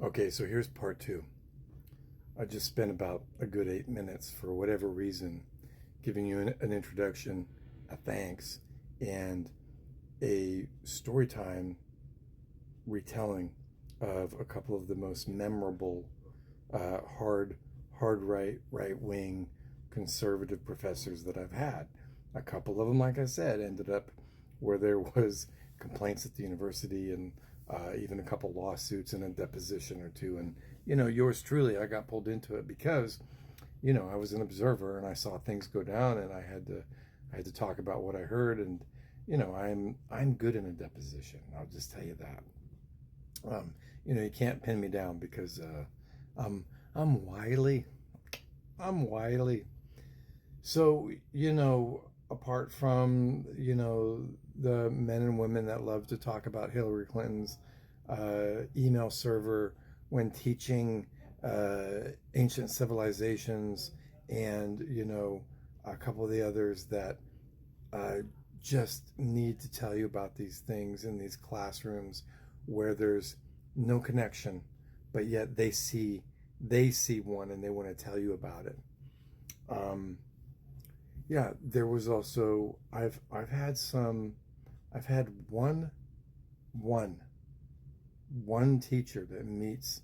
Okay, so here's part two. I just spent about a good 8 minutes, for whatever reason, giving you an introduction, a thanks, and a story time retelling of a couple of the most memorable hard right wing conservative professors that I've had. A couple of them, like I said, ended up where there was complaints at the university and even a couple lawsuits and a deposition or two. And yours truly, I got pulled into it because I was an observer and I saw things go down, and I had to talk about what I heard. And I'm good in a deposition. I'll just tell you that. You can't pin me down because I'm wily. I'm wily. So, apart from, the men and women that love to talk about Hillary Clinton's email server when teaching ancient civilizations, and, a couple of the others that just need to tell you about these things in these classrooms where there's no connection, but yet they see one and they want to tell you about it. Yeah, there was also I've had one one teacher that meets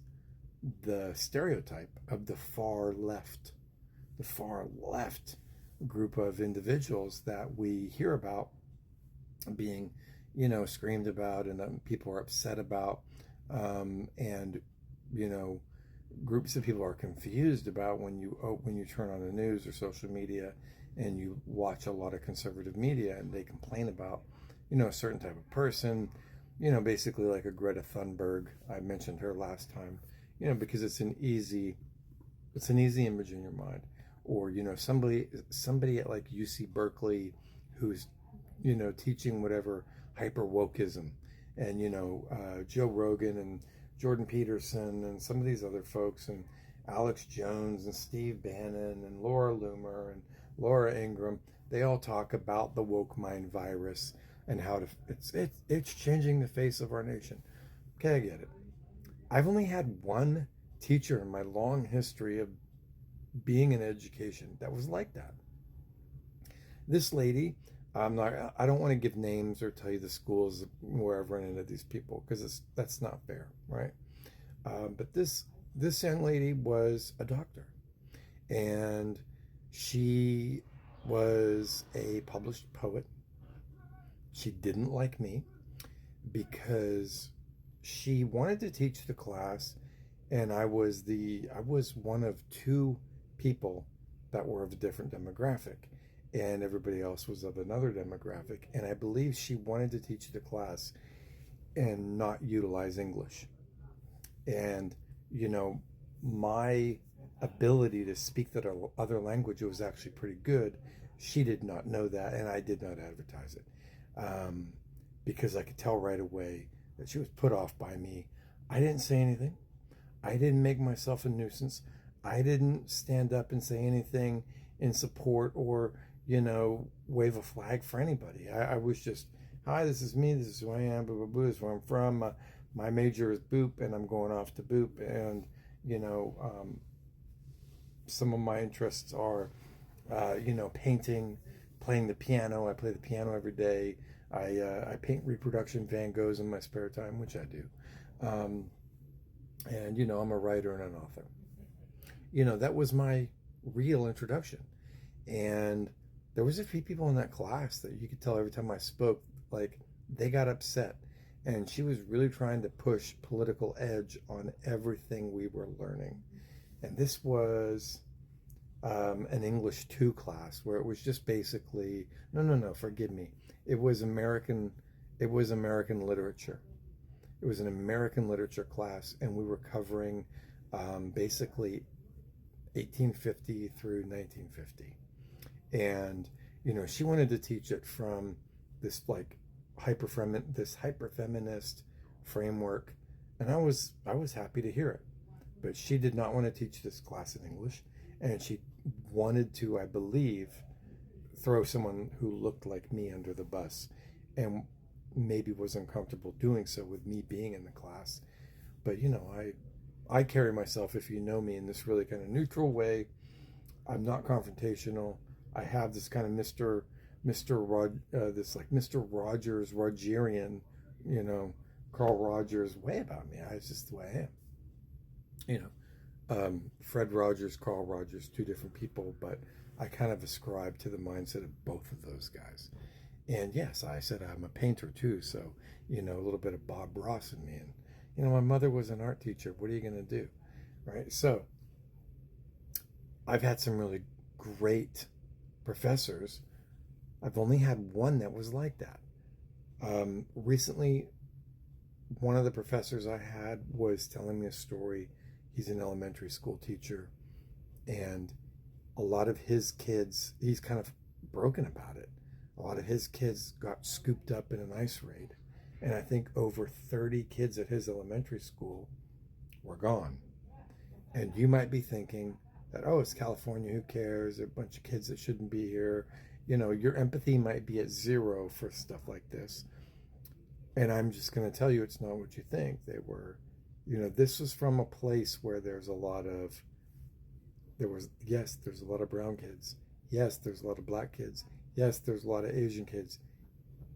the stereotype of the far left group of individuals that we hear about being screamed about, and people are upset about, and you know groups of people are confused about when you turn on the news or social media and you watch a lot of conservative media, and they complain about a certain type of person, basically like a Greta Thunberg. I mentioned her last time, because it's an easy image in your mind. Or somebody at like UC Berkeley who's teaching whatever hyper wokeism, and Joe Rogan and Jordan Peterson and some of these other folks, and Alex Jones and Steve Bannon and Laura Loomer and Laura Ingraham. They all talk about the woke mind virus and how it's changing the face of our nation. Okay, I get it. I've only had one teacher in my long history of being in education that was like that. This lady, I don't want to give names or tell you the schools where I've run into these people, because that's not fair, right? But this young lady was a doctor, and she was a published poet. She didn't like me because she wanted to teach the class, and I was one of two people that were of a different demographic, and everybody else was of another demographic. And I believe she wanted to teach the class and not utilize English. And my ability to speak that other language was actually pretty good. She did not know that, and I did not advertise it, because I could tell right away that she was put off by me. I didn't say anything. I didn't make myself a nuisance. I didn't stand up and say anything in support or, wave a flag for anybody. I was just, hi, this is me. This is who I am. Boo, boo, boo. This is where I'm from. My major is Boop, and I'm going off to Boop. And, some of my interests are, painting, playing the piano. I play the piano every day. I paint reproduction Van Goghs in my spare time, which I do. And, I'm a writer and an author. That was my real introduction. And there was a few people in that class that you could tell every time I spoke, like, they got upset. And she was really trying to push political edge on everything we were learning. And this was an English 2 class where it was just basically, no, forgive me. It was American literature. It was an American literature class, and we were covering basically 1850 through 1950. And she wanted to teach it from this like this hyper feminist framework, and I was happy to hear it. But she did not want to teach this class in English, and she wanted to, I believe, throw someone who looked like me under the bus, and maybe was uncomfortable doing so with me being in the class. But I carry myself, if you know me, in this really kind of neutral way. I'm not confrontational. I have this kind of this like Mr. Rogers, Rogerian, you know, Carl Rogers way about me. It's just the way I am. You know, Fred Rogers, Carl Rogers, two different people, but I kind of ascribe to the mindset of both of those guys. And yes, I said I'm a painter too, so you know, a little bit of Bob Ross in me. And you know, my mother was an art teacher. What are you going to do, right? So I've had some really great professors. I've only had one that was like that. Recently, one of the professors I had was telling me a story. He's an elementary school teacher, and a lot of his kids, he's kind of broken about it. A lot of his kids got scooped up in an ice raid. And I think over 30 kids at his elementary school were gone. And you might be thinking that, oh, it's California, who cares? There are a bunch of kids that shouldn't be here. You know, your empathy might be at zero for stuff like this. And I'm just going to tell you, it's not what you think. They were, you know, this was from a place where there's a lot of, there's a lot of brown kids. Yes, there's a lot of black kids. Yes, there's a lot of Asian kids.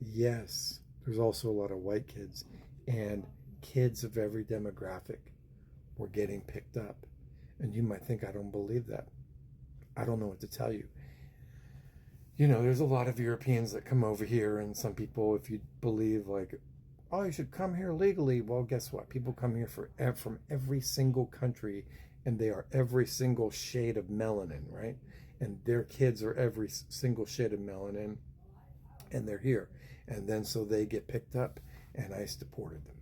Yes, there's also a lot of white kids. And kids of every demographic were getting picked up. And you might think, I don't believe that. I don't know what to tell you. You know, there's a lot of Europeans that come over here, and some people, if you believe, like, oh, you should come here legally. Well, guess what? People come here from every single country, and they are every single shade of melanin, right? And their kids are every single shade of melanin, and they're here. And then so they get picked up, and ICE deported them.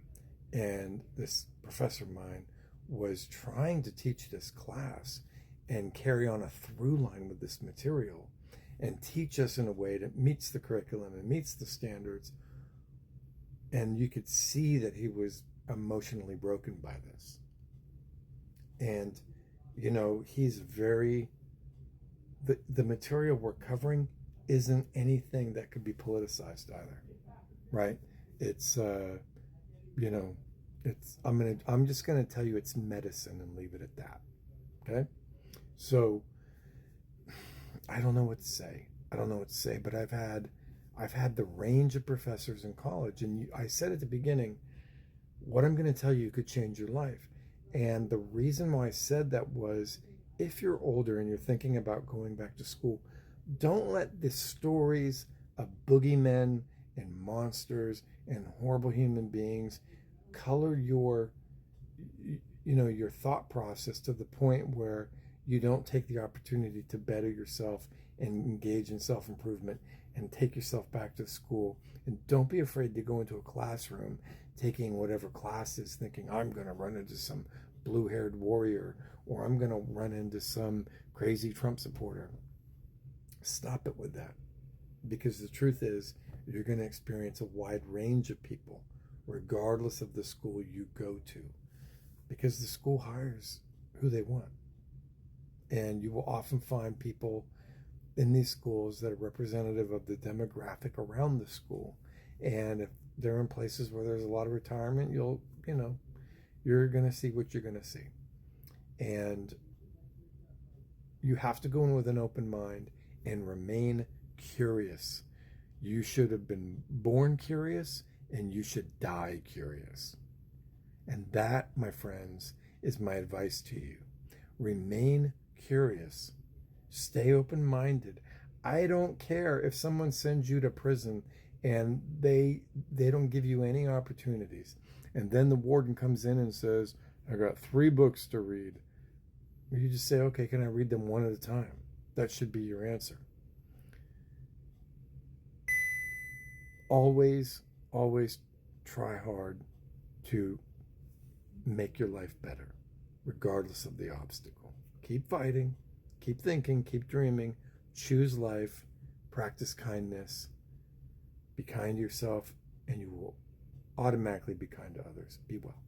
And this professor of mine was trying to teach this class and carry on a through line with this material and teach us in a way that meets the curriculum and meets the standards. And you could see that he was emotionally broken by this. And, you know, he's very, the material we're covering isn't anything that could be politicized either, right? It's, you know, I'm just going to tell you it's medicine and leave it at that. Okay. So I don't know what to say. But I've had the range of professors in college, and I said at the beginning, what I'm going to tell you could change your life. And the reason why I said that was, if you're older and you're thinking about going back to school, don't let the stories of boogeymen and monsters and horrible human beings color your thought process to the point where you don't take the opportunity to better yourself and engage in self-improvement and take yourself back to school. And don't be afraid to go into a classroom taking whatever classes thinking, I'm going to run into some blue-haired warrior, or I'm going to run into some crazy Trump supporter. Stop it with that. Because the truth is, you're going to experience a wide range of people, regardless of the school you go to. Because the school hires who they want. And you will often find people in these schools that are representative of the demographic around the school. And if they're in places where there's a lot of retirement, you're going to see what you're going to see. And you have to go in with an open mind and remain curious. You should have been born curious, and you should die curious. And that, my friends, is my advice to you. Remain curious. Stay open-minded. I don't care if someone sends you to prison and they don't give you any opportunities. And then the warden comes in and says, I got 3 books to read. You just say, okay, can I read them one at a time? That should be your answer. Always, always try hard to make your life better, regardless of the obstacle. Keep fighting, keep thinking, keep dreaming, choose life, practice kindness, be kind to yourself, and you will automatically be kind to others. Be well.